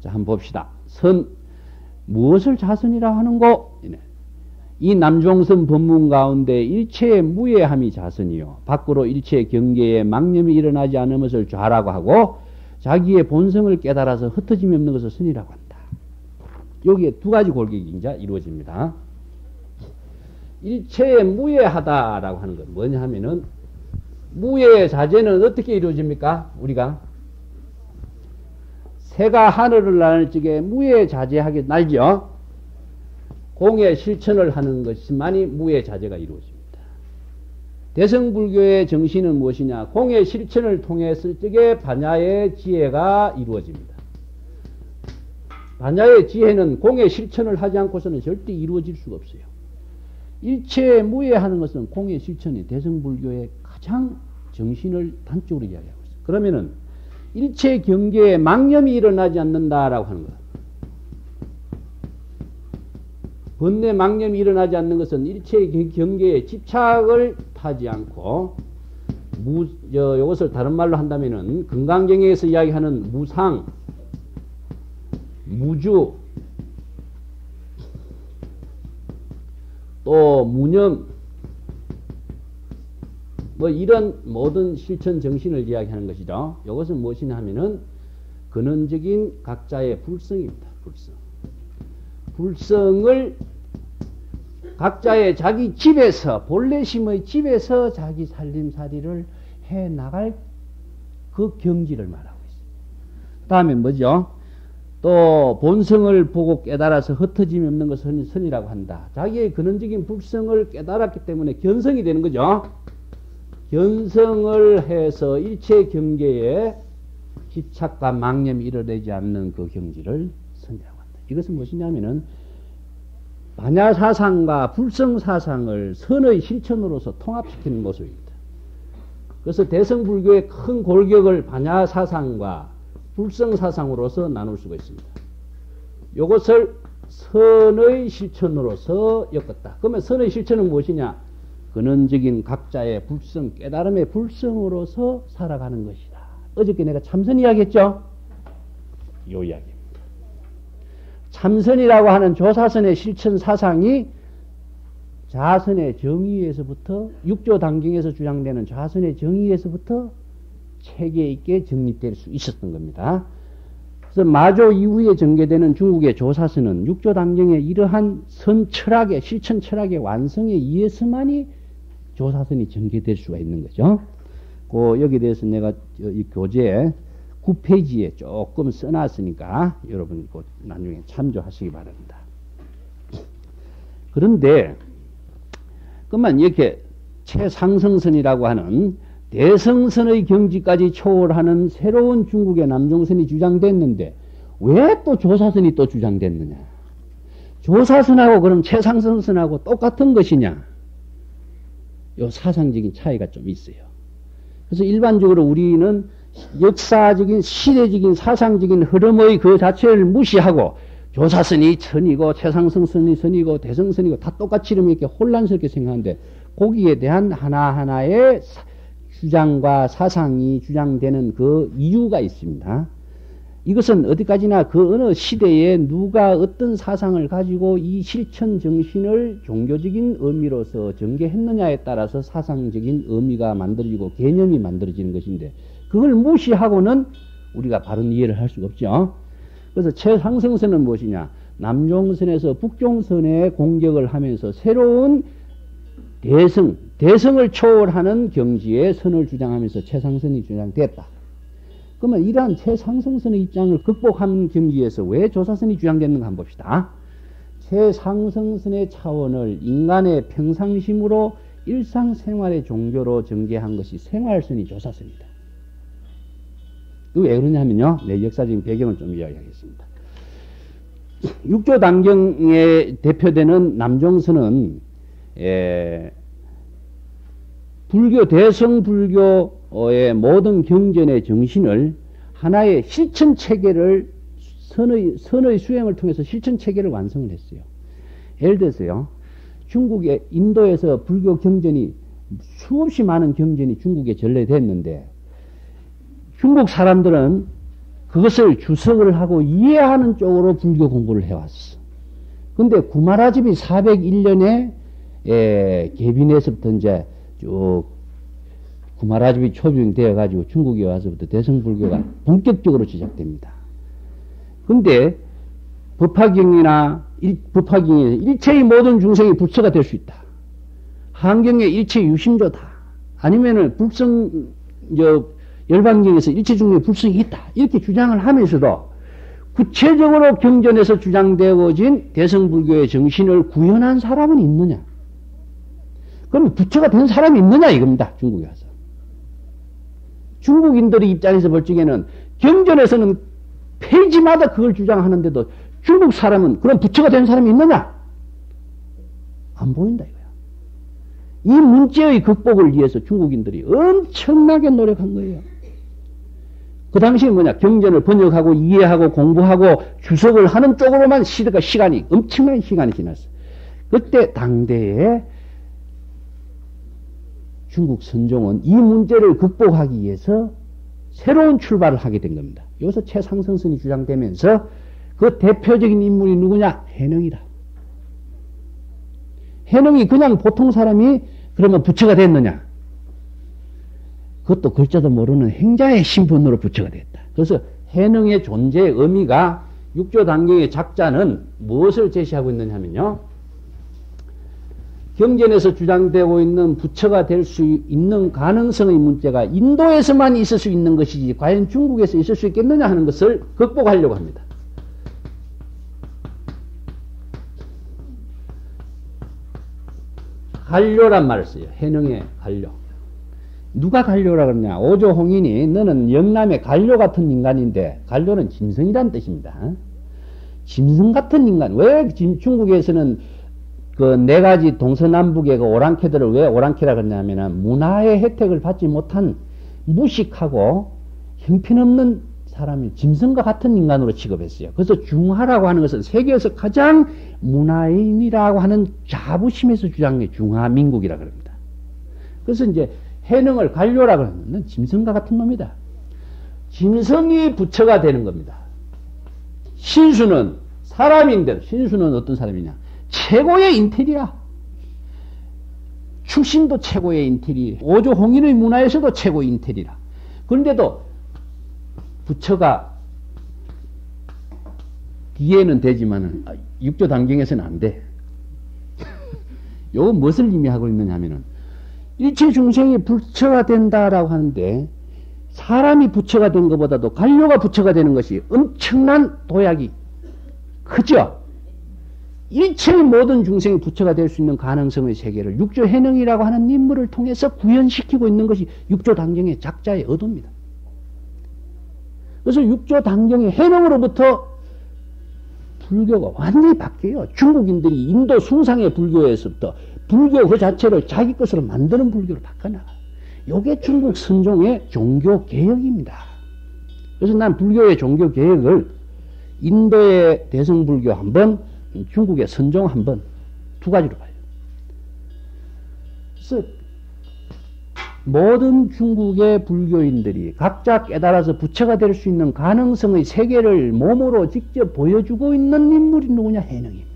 자, 한번 봅시다. 선, 무엇을 자선이라 하는고? 이 남종선 법문 가운데 일체의 무예함이 자선이요. 밖으로 일체의 경계에 망념이 일어나지 않은 것을 좌라고 하고, 자기의 본성을 깨달아서 흩어짐이 없는 것을 선이라고 한다. 여기에 두 가지 골격이 이제 이루어집니다. 일체의 무예하다라고 하는 건 뭐냐 하면은, 무예 자제는 어떻게 이루어집니까? 우리가 새가 하늘을 나를 적에 무예 자제하게 날죠. 공의 실천을 하는 것만이 무예 자제가 이루어집니다. 대성불교의 정신은 무엇이냐? 공의 실천을 통했을 적에 반야의 지혜가 이루어집니다. 반야의 지혜는 공의 실천을 하지 않고서는 절대 이루어질 수가 없어요. 일체에 무예하는 것은 공의 실천이 대성불교의 가장 정신을 단적으로 이야기하고 있어요. 그러면은 일체 경계에 망념이 일어나지 않는다라고 하는 거예요. 번뇌 망념이 일어나지 않는 것은 일체 경계에 집착을 타지 않고, 이것을 다른 말로 한다면은 금강경에서 이야기하는 무상, 무주, 또 무념, 뭐 이런 모든 실천 정신을 이야기하는 것이죠. 이것은 무엇이냐 하면은 근원적인 각자의 불성입니다. 불성. 불성을 각자의 자기 집에서, 본래심의 집에서 자기 살림살이를 해 나갈 그 경지를 말하고 있습니다. 다음에 뭐죠? 또 본성을 보고 깨달아서 흩어짐이 없는 것을 선이라고 한다. 자기의 근원적인 불성을 깨달았기 때문에 견성이 되는 거죠. 견성을 해서 일체 경계에 집착과 망념이 일어나지 않는 그 경지를 선이라고 한다. 이것은 무엇이냐면은 반야사상과 불성사상을 선의 실천으로서 통합시키는 모습입니다. 그래서 대성불교의 큰 골격을 반야사상과 불성사상으로서 나눌 수가 있습니다. 이것을 선의 실천으로서 엮었다. 그러면 선의 실천은 무엇이냐? 근원적인 각자의 불성, 깨달음의 불성으로서 살아가는 것이다. 어저께 내가 참선 이야기했죠? 요 이야기입니다. 참선이라고 하는 조사선의 실천 사상이 자선의 정의에서부터, 육조 단경에서 주장되는 자선의 정의에서부터 체계 있게 정립될 수 있었던 겁니다. 그래서 마조 이후에 전개되는 중국의 조사선은 육조 단경의 이러한 선 철학의, 실천 철학의 완성에 의해서만이 조사선이 전개될 수가 있는 거죠. 여기에 대해서 내가 이 교재 9페이지에 조금 써놨으니까 여러분 나중에 참조하시기 바랍니다. 그런데 그만 이렇게 최상승선이라고 하는 대성선의 경지까지 초월하는 새로운 중국의 남종선이 주장됐는데 왜 또 조사선이 또 주장됐느냐? 조사선하고 그럼 최상승선하고 똑같은 것이냐? 요 사상적인 차이가 좀 있어요. 그래서 일반적으로 우리는 역사적인 시대적인 사상적인 흐름의 그 자체를 무시하고 조사선이 선이고 최상승선이 선이고 대성선이고 다 똑같이 이렇게 혼란스럽게 생각하는데 거기에 대한 하나하나의 주장과 사상이 주장되는 그 이유가 있습니다. 이것은 어디까지나 그 어느 시대에 누가 어떤 사상을 가지고 이 실천 정신을 종교적인 의미로서 전개했느냐에 따라서 사상적인 의미가 만들어지고 개념이 만들어지는 것인데 그걸 무시하고는 우리가 바른 이해를 할 수가 없죠. 그래서 최상승선은 무엇이냐? 남종선에서 북종선에 공격을 하면서 새로운 대성을 초월하는 경지에 선을 주장하면서 최상선이 주장됐다. 그러면 이러한 최상승선의 입장을 극복하는 경지에서 왜 조사선이 주장됐는가 한번 봅시다. 최상승선의 차원을 인간의 평상심으로 일상생활의 종교로 전개한 것이 생활선이 조사선이다. 왜 그러냐면요. 내 역사적인 배경을 좀 이야기하겠습니다. 육조 단경에 대표되는 남종선은 불교, 대성불교의 모든 경전의 정신을 하나의 실천체계를 선의 수행을 통해서 실천체계를 완성을 했어요. 예를 들어서요. 중국의 인도에서 불교 경전이 수없이 많은 경전이 중국에 전래됐는데 중국 사람들은 그것을 주석을 하고 이해하는 쪽으로 불교 공부를 해왔어. 근데 구마라집이 401년에 개빈에서부터 이제 쭉 구마라집이 초빙되어 가지고 중국에 와서부터 대승불교가 본격적으로 시작됩니다. 근데 법화경에서 일체의 모든 중생이 부처가 될 수 있다. 한경에 일체 유심조다. 아니면은 열반경에서 일체 중생의 불성이 있다. 이렇게 주장을 하면서도 구체적으로 경전에서 주장되어진 대승불교의 정신을 구현한 사람은 있느냐? 그럼 부처가 된 사람이 있느냐 이겁니다. 중국에 와서. 중국인들의 입장에서 볼 적에는 경전에서는 페이지마다 그걸 주장하는데도 중국 사람은 그럼 부처가 된 사람이 있느냐? 안 보인다 이거야. 이 문제의 극복을 위해서 중국인들이 엄청나게 노력한 거예요. 그 당시에 뭐냐? 경전을 번역하고 이해하고 공부하고 주석을 하는 쪽으로만 시간이 엄청난 시간이 지났어요. 그때 당대에 중국 선종은 이 문제를 극복하기 위해서 새로운 출발을 하게 된 겁니다. 여기서 최상승선이 주장되면서 그 대표적인 인물이 누구냐? 해능이다. 해능이 그냥 보통 사람이 그러면 부처가 됐느냐? 그것도 글자도 모르는 행자의 신분으로 부처가 됐다. 그래서 해능의 존재의 의미가 육조단경의 작자는 무엇을 제시하고 있느냐 하면요. 경전에서 주장되고 있는 부처가 될 수 있는 가능성의 문제가 인도에서만 있을 수 있는 것이지 과연 중국에서 있을 수 있겠느냐 하는 것을 극복하려고 합니다. 관료란 말을 써요. 해능의 관료. 누가 관료라 그러냐? 오조홍인이 너는 영남의 관료 같은 인간인데, 관료는 짐승이란 뜻입니다. 짐승 같은 인간. 왜 중국에서는 그 네 가지 동서남북의 그 오랑캐들을 왜 오랑캐라 그러냐면은 문화의 혜택을 받지 못한 무식하고 형편없는 사람이 짐승과 같은 인간으로 취급했어요. 그래서 중하라고 하는 것은 세계에서 가장 문화인이라고 하는 자부심에서 주장해 중화민국이라 그럽니다. 그래서 이제 해능을 관료라 그러면 짐승과 같은 놈이다. 짐승이 부처가 되는 겁니다. 신수는 사람인데 신수는 어떤 사람이냐? 최고의 인텔이라. 출신도 최고의 인텔이, 오조홍인의 문화에서도 최고의 인텔이라. 그런데도 부처가 이해는 되지만은 육조단경에서는 안 돼. 요거 무엇을 의미하고 있느냐 하면은 일체 중생이 부처가 된다라고 하는데 사람이 부처가 된 것보다도 관료가 부처가 되는 것이 엄청난 도약이 크죠. 일체의 모든 중생이 부처가 될 수 있는 가능성의 세계를 육조해능이라고 하는 인물을 통해서 구현시키고 있는 것이 육조단경의 작자의 의도입니다. 그래서 육조단경의 해능으로부터 불교가 완전히 바뀌어요. 중국인들이 인도 숭상의 불교에서부터 불교 그 자체를 자기 것으로 만드는 불교로 바꿔나가요. 이게 중국 선종의 종교개혁입니다. 그래서 난 불교의 종교개혁을 인도의 대승불교 한 번, 중국의 선종 한 번, 두 가지로 봐요. 그래서 모든 중국의 불교인들이 각자 깨달아서 부처가 될 수 있는 가능성의 세계를 몸으로 직접 보여주고 있는 인물이 누구냐? 해능입니다.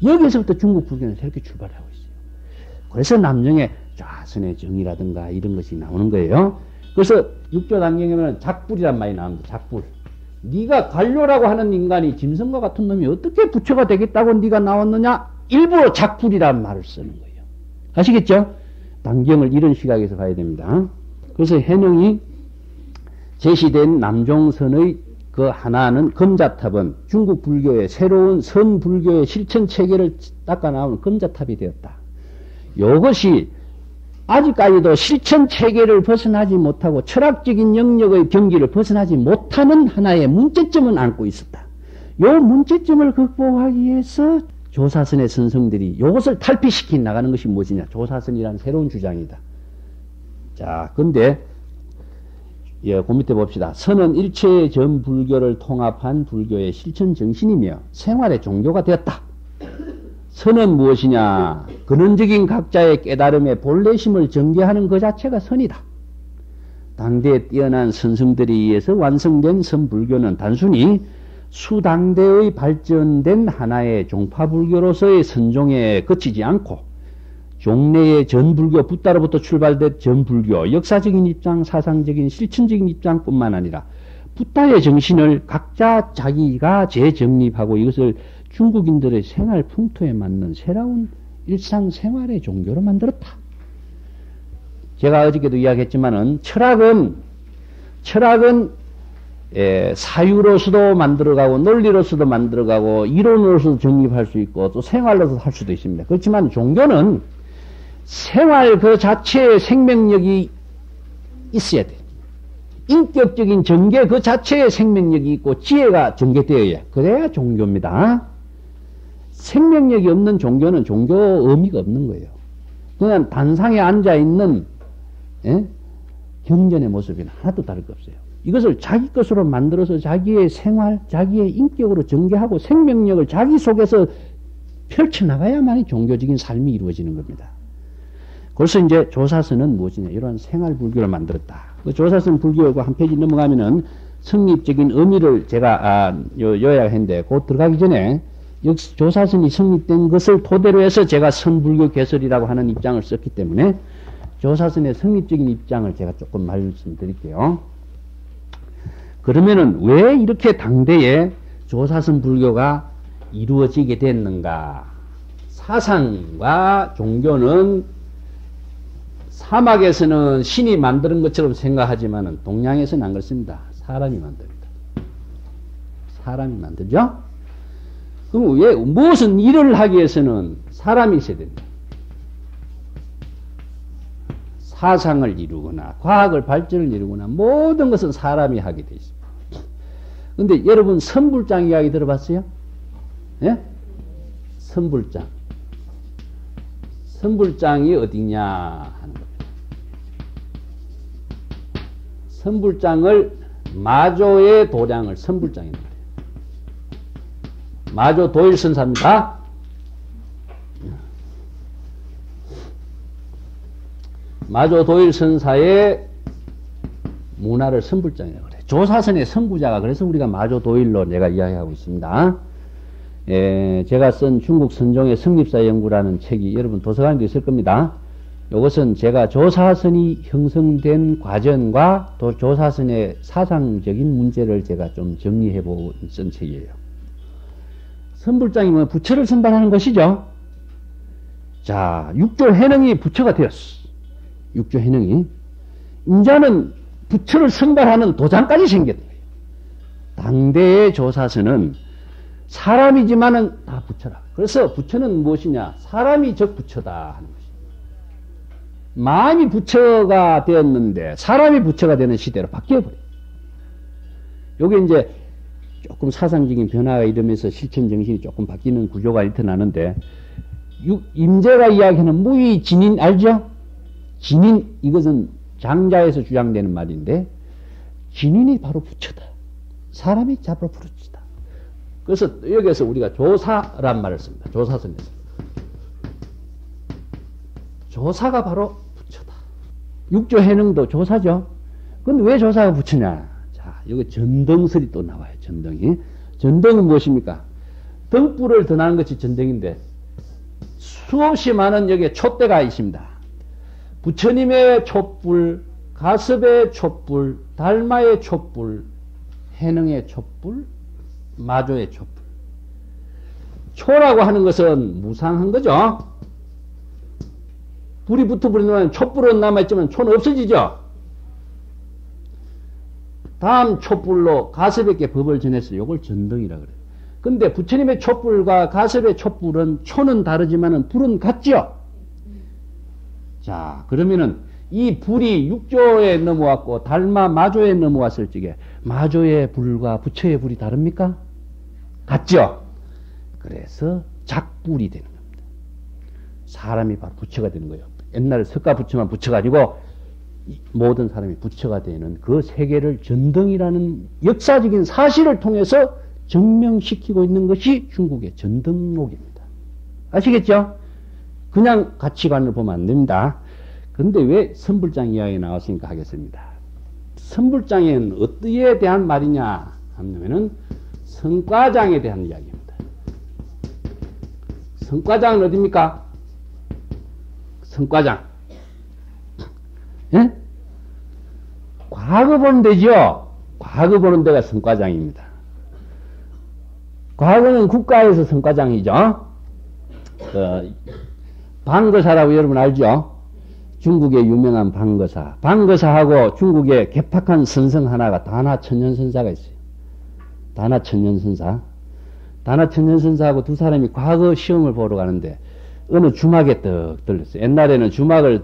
여기서부터 중국 불교는 이렇게 출발하고 있어요. 그래서 남정의 좌선의 정이라든가 이런 것이 나오는 거예요. 그래서 육조단경에는 작불이란 말이 나옵니다. 작불. 네가 관료라고 하는 인간이 짐승과 같은 놈이 어떻게 부처가 되겠다고 네가 나왔느냐? 일부러 작불이란 말을 쓰는 거예요. 아시겠죠? 단경을 이런 시각에서 봐야 됩니다. 그래서 해능이 제시된 남종선의 그 하나는 금자탑은 중국 불교의 새로운 선불교의 실천 체계를 닦아 나온 금자탑이 되었다. 이것이 아직까지도 실천 체계를 벗어나지 못하고 철학적인 영역의 경지를 벗어나지 못하는 하나의 문제점은 안고 있었다. 이 문제점을 극복하기 위해서 조사선의 선성들이 이것을 탈피시켜 나가는 것이 무엇이냐? 조사선이라는 새로운 주장이다. 자, 근데 그 밑에 봅시다. 선은 일체의 전 불교를 통합한 불교의 실천 정신이며 생활의 종교가 되었다. 선은 무엇이냐? 근원적인 각자의 깨달음의 본래심을 전개하는 그 자체가 선이다. 당대에 뛰어난 선생들에 의해서 완성된 선불교는 단순히 수당대의 발전된 하나의 종파불교로서의 선종에 그치지 않고 종래의 전불교, 붓다로부터 출발된 전불교, 역사적인 입장, 사상적인 실천적인 입장뿐만 아니라 붓다의 정신을 각자 자기가 재정립하고 이것을 중국인들의 생활 풍토에 맞는 새로운 일상생활의 종교로 만들었다. 제가 어저께도 이야기했지만은 철학은 사유로서도 만들어가고 논리로서도 만들어가고 이론으로서도 정립할 수 있고 또 생활로서도 할 수도 있습니다. 그렇지만 종교는 생활 그 자체의 생명력이 있어야 돼. 인격적인 전개 그 자체의 생명력이 있고 지혜가 전개되어야 그래야 종교입니다. 생명력이 없는 종교는 종교 의미가 없는 거예요. 그냥 단상에 앉아있는 경전의 모습이나 하나도 다를 게 없어요. 이것을 자기 것으로 만들어서 자기의 생활, 자기의 인격으로 전개하고 생명력을 자기 속에서 펼쳐나가야만이 종교적인 삶이 이루어지는 겁니다. 그래서 이제 조사선은 무엇이냐, 이러한 생활 불교를 만들었다. 그 조사선 불교하고 한 페이지 넘어가면은 성립적인 의미를 제가 요약했는데, 곧 들어가기 전에 역시 조사선이 성립된 것을 토대로 해서 제가 선불교 개설이라고 하는 입장을 썼기 때문에 조사선의 성립적인 입장을 제가 조금 말씀드릴게요. 그러면은 왜 이렇게 당대에 조사선 불교가 이루어지게 됐는가? 사상과 종교는 사막에서는 신이 만드는 것처럼 생각하지만은 동양에서는 안 그렇습니다. 사람이 만듭니다. 사람이 만들죠? 그럼 왜, 무엇은 일을 하기 위해서는 사람이 있어야 된다. 사상을 이루거나 과학을 발전을 이루거나 모든 것은 사람이 하게 되어 있습니다. 그런데 여러분 선불장 이야기 들어봤어요? 예? 선불장. 선불장이 어디냐 하는 겁니다. 선불장을 마조의 도량을 선불장이라고 해요. 마조 도일선사입니다. 마조 도일선사의 문화를 선불장이라고 그래요. 조사선의 선구자가 그래서 우리가 마조 도일로 내가 이야기하고 있습니다. 제가 쓴 중국 선종의 성립사 연구라는 책이 여러분 도서관에도 있을 겁니다. 이것은 제가 조사선이 형성된 과정과 또 조사선의 사상적인 문제를 제가 좀 정리해보고 쓴 책이에요. 선불장이 뭐 부처를 선발하는 것이죠. 자, 육조 해능이 부처가 되었어. 육조 해능이. 인자는 부처를 선발하는 도장까지 생겼다. 당대의 조사선은 사람이지만은 다 부처라. 그래서 부처는 무엇이냐? 사람이 적 부처다 하는 것입니다. 마음이 부처가 되었는데 사람이 부처가 되는 시대로 바뀌어버려요. 요게 이제 조금 사상적인 변화가 이러면서 실천 정신이 조금 바뀌는 구조가 나타나는데, 임재가 이야기하는 무의 진인 알죠? 진인, 이것은 장자에서 주장되는 말인데, 진인이 바로 부처다. 사람이 바로 부처다. 그래서 여기에서 우리가 조사란 말을 씁니다. 조사선에서. 조사가 바로 부처다. 육조 해능도 조사죠. 근데 왜 조사가 부처냐? 자, 여기 전등설이 또 나와요. 전등이. 전등은 무엇입니까? 등불을 드나는 것이 전등인데, 수없이 많은 여기에 촛대가 있습니다. 부처님의 촛불, 가섭의 촛불, 달마의 촛불, 해능의 촛불, 마조의 촛불. 초라고 하는 것은 무상한 거죠. 불이 붙어버리면 촛불은 남아있지만 초는 없어지죠. 다음 촛불로 가섭에게 법을 전했어요. 이걸 전등이라 그래요. 근데 부처님의 촛불과 가섭의 촛불은 초는 다르지만은 불은 같죠. 자, 그러면은 이 불이 육조에 넘어왔고 달마 마조에 넘어왔을 적에 마조의 불과 부처의 불이 다릅니까? 같죠. 그래서 작불이 되는 겁니다. 사람이 바로 부처가 되는 거예요. 옛날에 석가 부처만 부처가 아니고 모든 사람이 부처가 되는 그 세계를 전등이라는 역사적인 사실을 통해서 증명시키고 있는 것이 중국의 전등록입니다. 아시겠죠? 그냥 가치관을 보면 안 됩니다. 그런데 왜 선불장 이야기 나왔으니까 하겠습니다. 선불장에는 어디에 대한 말이냐 하면은 성과장에 대한 이야기입니다. 성과장은 어디입니까? 성과장. 예? 과거 보는 데죠. 과거 보는 데가 성과장입니다. 과거는 국가에서 성과장이죠. 방거사라고 여러분 알죠? 중국의 유명한 방거사. 방거사하고 중국의 개팍한 선성 하나가 다나천년선사가 있어요. 다나천년선사. 다나천년선사하고 두 사람이 과거 시험을 보러 가는데 어느 주막에 떡 들렸어요. 옛날에는 주막을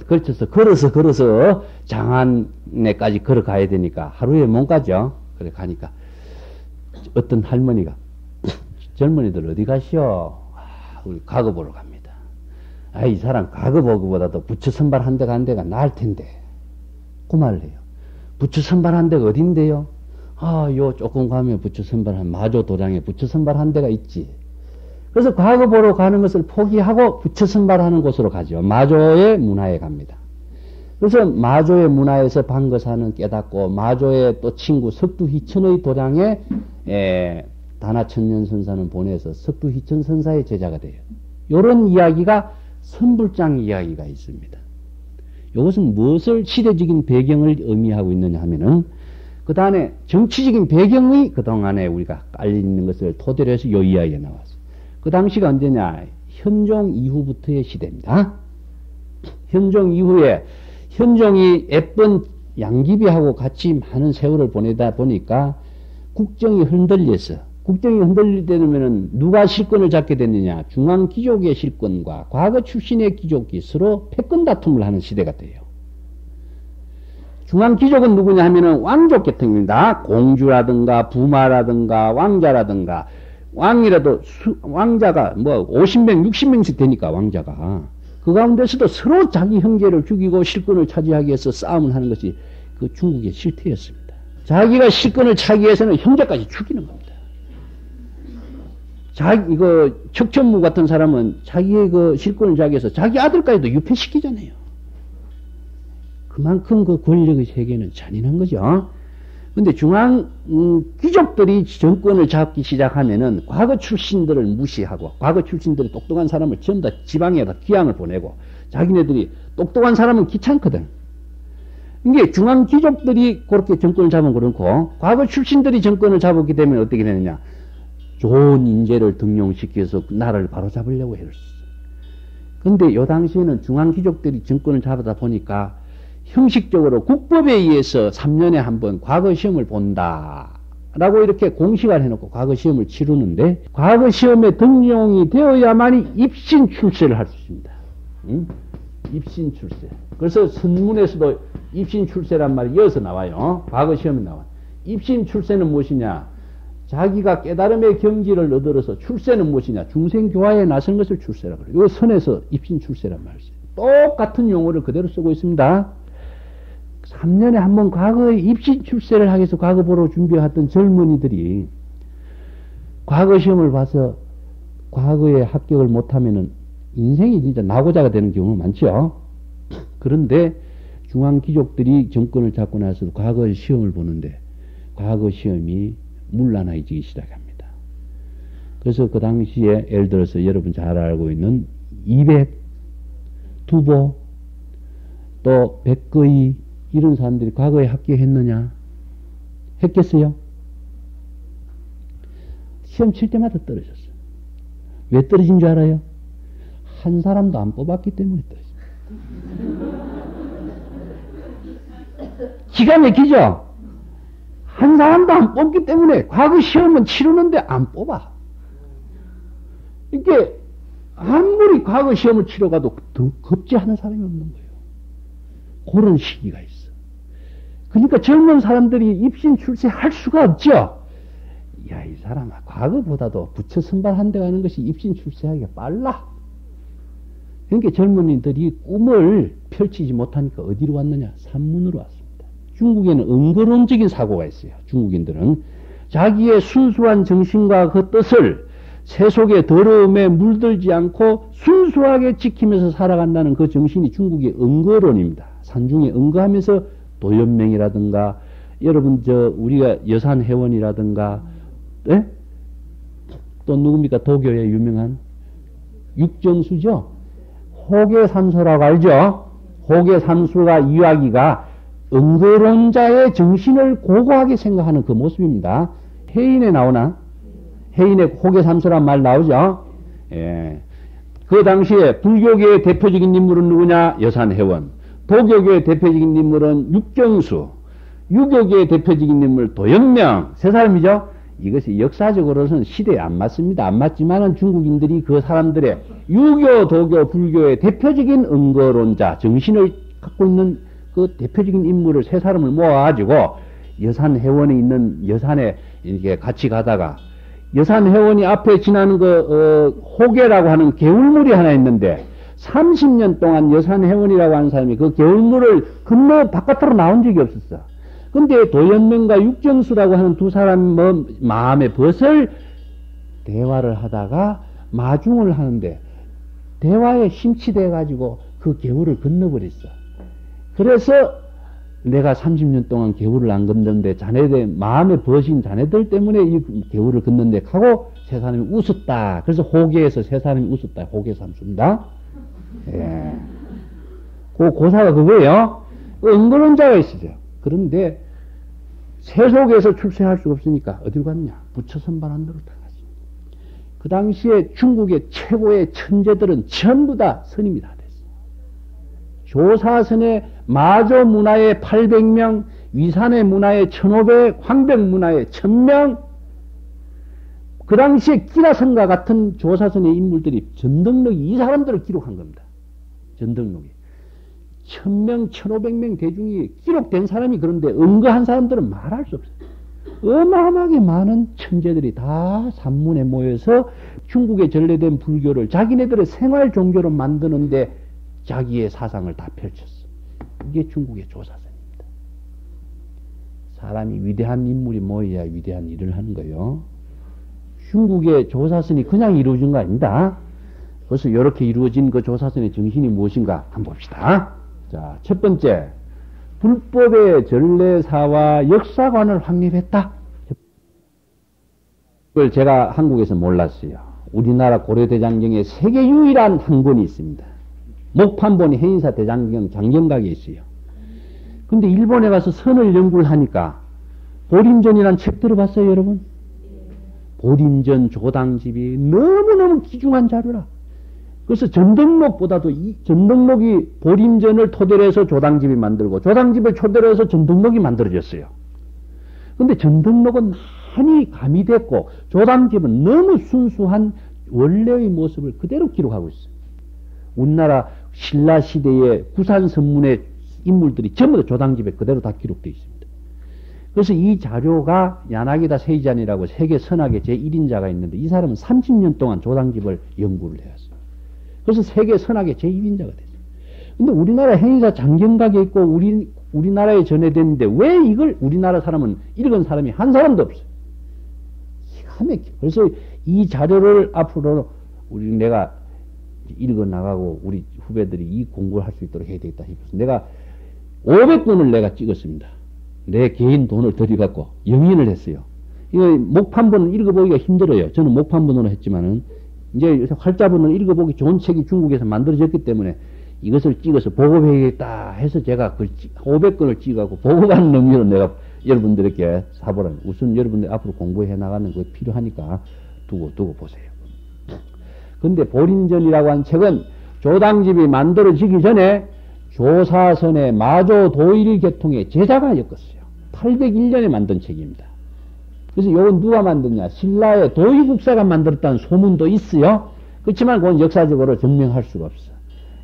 걸어서 장안에까지 걸어가야 되니까 하루에 못 가죠. 그래 가니까 어떤 할머니가 젊은이들 어디 가시오? 우리 과거 보러 갑니다. 이 사람 과거 보기보다도 부처 선발한 데가 한 데가 나을 텐데. 그 말을 해요. 부처 선발한 데가 어딘데요? 요 조금 가면 부처 선발한 마조 도량에 부처 선발한 데가 있지. 그래서 과거 보러 가는 것을 포기하고 부처 선발하는 곳으로 가죠. 마조의 문화에 갑니다. 그래서 마조의 문화에서 방거사는 깨닫고 마조의 또 친구 석두희천의 도량에 다나천년선사는 보내서 석두희천선사의 제자가 돼요. 이런 이야기가 선불장 이야기가 있습니다. 이것은 무엇을 시대적인 배경을 의미하고 있느냐 하면은 그 다음에 정치적인 배경이 그동안에 우리가 깔려있는 것을 토대로 해서 이 이야기가 나왔어요. 그 당시가 언제냐? 현종 이후부터의 시대입니다. 현종 이후에 현종이 예쁜 양귀비하고 같이 많은 세월을 보내다 보니까 국정이 흔들렸어. 국정이 흔들릴 때는 누가 실권을 잡게 됐느냐? 중앙 귀족의 실권과 과거 출신의 귀족이 서로 패권 다툼을 하는 시대가 돼요. 중앙 귀족은 누구냐 하면은 왕족 계통입니다. 공주라든가 부마라든가 왕자라든가 왕이라도 왕자가 뭐 50명, 60명씩 되니까 왕자가 그 가운데서도 서로 자기 형제를 죽이고 실권을 차지하기 위해서 싸움을 하는 것이 그 중국의 실태였습니다. 자기가 실권을 차기 위해서는 형제까지 죽이는 겁니다. 이거 척천무 같은 사람은 자기의 그 실권을 차기 위해서 자기 아들까지도 유폐시키잖아요. 그만큼 그 권력의 세계는 잔인한 거죠. 근데 중앙 귀족들이 정권을 잡기 시작하면은 과거 출신들을 무시하고 과거 출신들이 똑똑한 사람을 전부 다 지방에다 귀양을 보내고 자기네들이 똑똑한 사람은 귀찮거든. 이게 중앙 귀족들이 그렇게 정권을 잡으면 그렇고 과거 출신들이 정권을 잡았기 때문에 어떻게 되느냐? 좋은 인재를 등용시켜서 나라를 바로잡으려고 했어. 근데 요 당시에는 중앙 귀족들이 정권을 잡아다 보니까 형식적으로 국법에 의해서 3년에 한 번 과거 시험을 본다 라고 이렇게 공식을 해놓고 과거 시험을 치르는데 과거 시험에 등용이 되어야만이 입신 출세를 할 수 있습니다. 응? 입신 출세. 그래서 선문에서도 입신 출세란 말이 이어서 나와요. 과거 시험에 나와. 입신 출세는 무엇이냐? 자기가 깨달음의 경지를 얻어서 출세는 무엇이냐? 중생교화에 나선 것을 출세라고 그래요. 이거 선에서 입신 출세란 말이죠. 똑같은 용어를 그대로 쓰고 있습니다. 3년에 한 번 과거에 입신 출세를 하기 위해서 과거 보러 준비했던 젊은이들이 과거 시험을 봐서 과거에 합격을 못하면은 인생이 진짜 낙오자가 되는 경우가 많죠. 그런데 중앙 귀족들이 정권을 잡고 나서 과거 시험을 보는데 과거 시험이 문란해지기 시작합니다. 그래서 그 당시에 예를 들어서 여러분 잘 알고 있는 이백, 두보, 또 백거이 이런 사람들이 과거에 합격했느냐? 했겠어요? 시험 칠 때마다 떨어졌어요. 왜 떨어진 줄 알아요? 한 사람도 안 뽑았기 때문에 떨어집니다. 기가 막히죠? 한 사람도 안 뽑기 때문에 과거 시험은 치르는데 안 뽑아. 이게 아무리 과거 시험을 치러가도 더 겁지하는 사람이 없는 거예요. 그런 시기가 있어. 그러니까 젊은 사람들이 입신 출세할 수가 없죠. 야, 이 사람아, 과거보다도 부처 선발한 데 가는 것이 입신 출세하기가 빨라. 그러니까 젊은이들이 꿈을 펼치지 못하니까 어디로 왔느냐? 산문으로 왔습니다. 중국에는 은거론적인 사고가 있어요. 중국인들은 자기의 순수한 정신과 그 뜻을 세속의 더러움에 물들지 않고 순수하게 지키면서 살아간다는 그 정신이 중국의 은거론입니다. 산중에 은거하면서 도연명이라든가 여러분, 우리가 여산회원이라든가, 예? 또 누굽니까? 도교의 유명한 육정수죠? 호계산소라고 알죠? 호계산수가 이야기가 응거론자의 정신을 고고하게 생각하는 그 모습입니다. 해인에 나오나? 해인에 호계산소란 말 나오죠? 예. 그 당시에 불교계의 대표적인 인물은 누구냐? 여산회원. 도교계의 대표적인 인물은 육정수. 유교계의 대표적인 인물 도연명. 세 사람이죠? 이것이 역사적으로는 시대에 안 맞습니다. 안 맞지만은 중국인들이 그 사람들의 유교, 도교, 불교의 대표적인 응거론자, 정신을 갖고 있는 그 대표적인 인물을 세 사람을 모아가지고 여산회원에 있는 여산에 이렇게 같이 가다가 여산회원이 앞에 지나는 호계라고 하는 개울물이 하나 있는데 30년 동안 여산회원이라고 하는 사람이 그 개울물을 건너 바깥으로 나온 적이 없었어. 근데 도연명과 육정수라고 하는 두 사람 마음에 벗을 대화를 하다가 마중을 하는데 대화에 심취돼 가지고 그 개울을 건너버렸어. 그래서 내가 30년 동안 개울을 안 건너는데 자네들 마음에 벗인 자네들 때문에 이 개울을 건넌데 하고 세 사람이 웃었다. 그래서 호계에서 세 사람이 웃었다. 호계삼수입니다. 예. 그 고사가 그거예요. 응거론자가 있어요. 그런데 세속에서 출세할 수가 없으니까 어디로 갔냐? 부처선반한대로 다 갔습니다. 그 당시에 중국의 최고의 천재들은 전부 다 스님이 다 됐어요. 조사선의 마조 문화의 800명, 위산의 문화의 1500, 황백 문화의 1000명, 그 당시에 끼라선과 같은 조사선의 인물들이 전등록이 이 사람들을 기록한 겁니다. 전등록이. 1000명, 1500명 대중이 기록된 사람이 그런데 응거한 사람들은 말할 수 없어요. 어마어마하게 많은 천재들이 다 산문에 모여서 중국의 전래된 불교를 자기네들의 생활 종교로 만드는데 자기의 사상을 다 펼쳤어. 이게 중국의 조사선입니다. 사람이 위대한 인물이 모여야 위대한 일을 하는 거예요. 중국의 조사선이 그냥 이루어진 거 아닙니다. 그래서 이렇게 이루어진 그 조사선의 정신이 무엇인가 한번 봅시다. 자, 첫 번째, 불법의 전래사와 역사관을 확립했다. 그걸 제가 한국에서 몰랐어요. 우리나라 고려대장경에 세계 유일한 한 권이 있습니다. 목판본이 해인사 대장경 장경각에 있어요. 근데 일본에 가서 선을 연구를 하니까 보림전이라는 책 들어봤어요, 여러분? 보림전 조당집이 너무너무 귀중한 자료라. 그래서 전등록보다도 전등록이 보림전을 토대로 해서 조당집이 만들고 조당집을 토대로 해서 전등록이 만들어졌어요. 근데 전등록은 많이 가미됐고 조당집은 너무 순수한 원래의 모습을 그대로 기록하고 있어요. 우리나라 신라시대의 구산선문의 인물들이 전부 다 조당집에 그대로 다 기록되어 있습니다. 그래서 이 자료가 야나기다 세이잔이라고 세계 선학의 제1인자가 있는데 이 사람은 30년 동안 조당집을 연구를 해왔어요. 그래서 세계 선학의 제1인자가 됐어요. 근데 우리나라 행위사 장경각에 있고 우리나라에 전해됐는데 왜 이걸 우리나라 사람은 읽은 사람이 한 사람도 없어요. 기가 막혀. 그래서 이 자료를 앞으로 내가 읽어 나가고 우리 후배들이 이 공부를 할 수 있도록 해야 되겠다 싶어서 내가 500권을 내가 찍었습니다. 내 개인 돈을 들여갖고 영인을 했어요. 이거 목판본은 읽어보기가 힘들어요. 저는 목판본으로 했지만은 이제 활자본을 읽어보기 좋은 책이 중국에서 만들어졌기 때문에 이것을 찍어서 보급해야겠다 해서 제가 그 500권을 찍어갖고 보급하는 의미로 내가 여러분들에게 사보라는. 우선 여러분들 앞으로 공부해 나가는 거 필요하니까 두고 보세요. 근데 보림전이라고 한 책은 조당집이 만들어지기 전에 조사선의 마조 도일 계통의 제자가 엮었어요. 801년에 만든 책입니다. 그래서 이건 누가 만드냐? 신라의 도의국사가 만들었다는 소문도 있어요. 그렇지만 그건 역사적으로 증명할 수가 없어.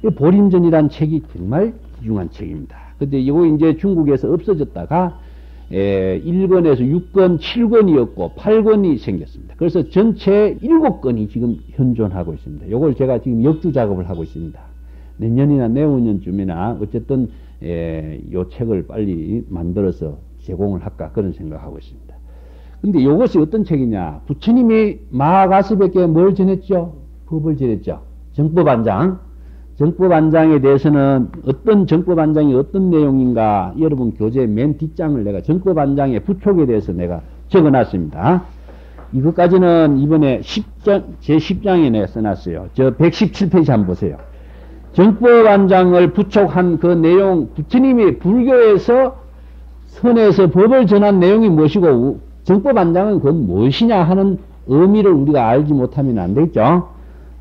이 보림전이라는 책이 정말 귀중한 책입니다. 근데 이거 이제 중국에서 없어졌다가 1권에서 6권, 7권이었고 8권이 생겼습니다. 그래서 전체 7권이 지금 현존하고 있습니다. 이걸 제가 지금 역주 작업을 하고 있습니다. 내년이나 내후년쯤이나 어쨌든 이 책을 빨리 만들어서 제공을 할까 그런 생각하고 있습니다. 근데 이것이 어떤 책이냐? 부처님이 마가스백에 뭘 전했죠? 법을 전했죠. 정법안장. 정법안장에 대해서는 어떤 정법안장이 어떤 내용인가 여러분 교재 맨 뒷장을 내가 정법안장의 부촉에 대해서 내가 적어놨습니다. 이것까지는 이번에 10장, 제 10장에 내가 써놨어요. 저 117페이지 한번 보세요. 정법안장을 부촉한 그 내용, 부처님이 불교에서 선에서 법을 전한 내용이 무엇이고 정법안장은 그건 무엇이냐 하는 의미를 우리가 알지 못하면 안 되겠죠.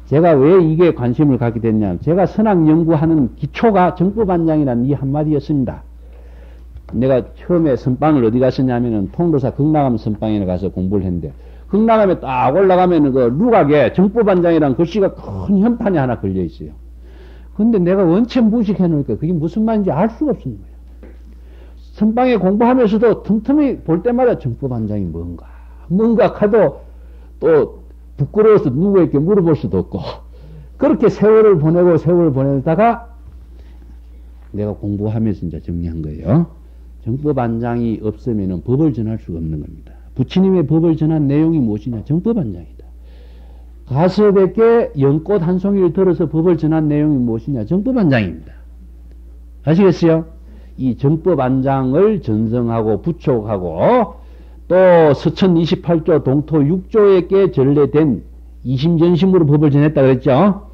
제가 왜 이게 관심을 갖게 됐냐. 제가 선학 연구하는 기초가 정법안장이라는 이 한마디였습니다. 내가 처음에 선방을 어디 갔었냐면은 통도사 극락암 선방에 가서 공부를 했는데 극락암에 딱 올라가면은 그 루각에 정법안장이라는 글씨가 큰 현판이 하나 걸려 있어요. 근데 내가 원체 무식해 놓으니까 그게 무슨 말인지 알 수가 없는 거예요. 선방에 공부하면서도 틈틈이 볼 때마다 정법안장이 뭔가 하도 또 부끄러워서 누구에게 물어볼 수도 없고 그렇게 세월을 보내다가 내가 공부하면서 이제 정리한 거예요. 정법안장이 없으면 법을 전할 수가 없는 겁니다. 부처님의 법을 전한 내용이 무엇이냐? 정법안장이다. 가섭에게 연꽃 한 송이를 들어서 법을 전한 내용이 무엇이냐? 정법안장입니다. 아시겠어요? 이 정법안장을 전성하고 부촉하고 또 서천 28조 동토 6조에게 전래된 이심전심으로 법을 전했다 그랬죠.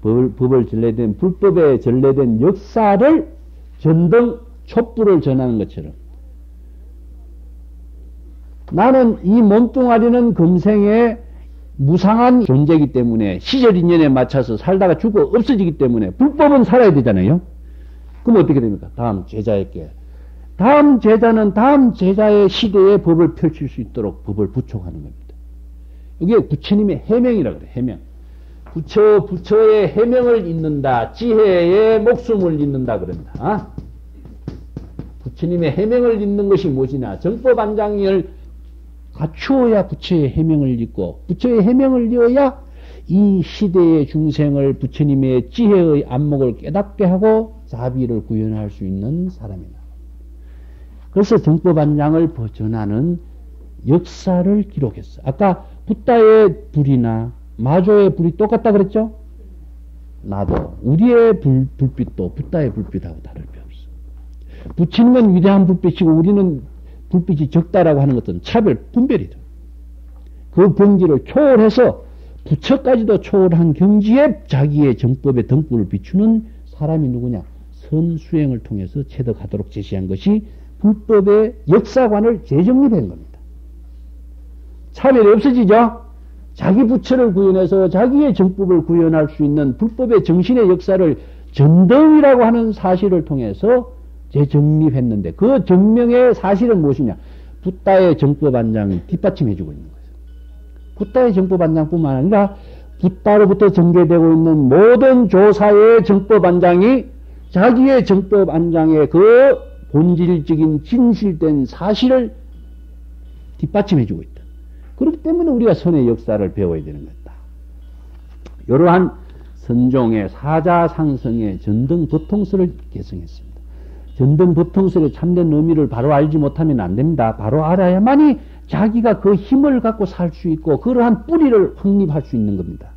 법을 전래된 불법에 전래된 역사를 전등 촛불을 전하는 것처럼 나는 이 몸뚱아리는 금생에 무상한 존재이기 때문에 시절 인연에 맞춰서 살다가 죽어 없어지기 때문에 불법은 살아야 되잖아요. 그럼 어떻게 됩니까? 다음 제자에게 다음 제자는 다음 제자의 시대에 법을 펼칠 수 있도록 법을 부촉하는 겁니다. 이게 부처님의 해명이라 그래. 해명. 부처의 해명을 잇는다. 지혜의 목숨을 잇는다 그런다. 부처님의 해명을 잇는 것이 무엇이냐? 정법안장을 갖추어야 부처의 해명을 잇고 부처의 해명을 이어야 이 시대의 중생을 부처님의 지혜의 안목을 깨닫게 하고 자비를 구현할 수 있는 사람이다. 그래서 정법안장을 전하는 역사를 기록했어. 아까 붓다의 불이나 마조의 불이 똑같다 그랬죠? 나도 우리의 불빛도 붓다의 불빛하고 다를 게 없어. 부처님은 위대한 불빛이고 우리는 불빛이 적다라고 하는 것은 차별, 분별이다. 그 경지를 초월해서 부처까지도 초월한 경지에 자기의 정법의 등불을 비추는 사람이 누구냐? 선수행을 통해서 체득하도록 제시한 것이 불법의 역사관을 재정립한 겁니다. 차별이 없어지죠? 자기 부처를 구현해서 자기의 정법을 구현할 수 있는 불법의 정신의 역사를 전등이라고 하는 사실을 통해서 재정립했는데 그 정명의 사실은 무엇이냐? 붓다의 정법안장이 뒷받침해주고 있는 거예요. 붓다의 정법안장뿐만 아니라 붓다로부터 전개되고 있는 모든 조사의 정법안장이 자기의 정법안장의 그 본질적인 진실된 사실을 뒷받침해주고 있다. 그렇기 때문에 우리가 선의 역사를 배워야 되는 것이다. 이러한 선종의 사자상성의 전등법통설을 개성했습니다. 전등법통설의 참된 의미를 바로 알지 못하면 안 됩니다. 바로 알아야만이 자기가 그 힘을 갖고 살 수 있고 그러한 뿌리를 확립할 수 있는 겁니다.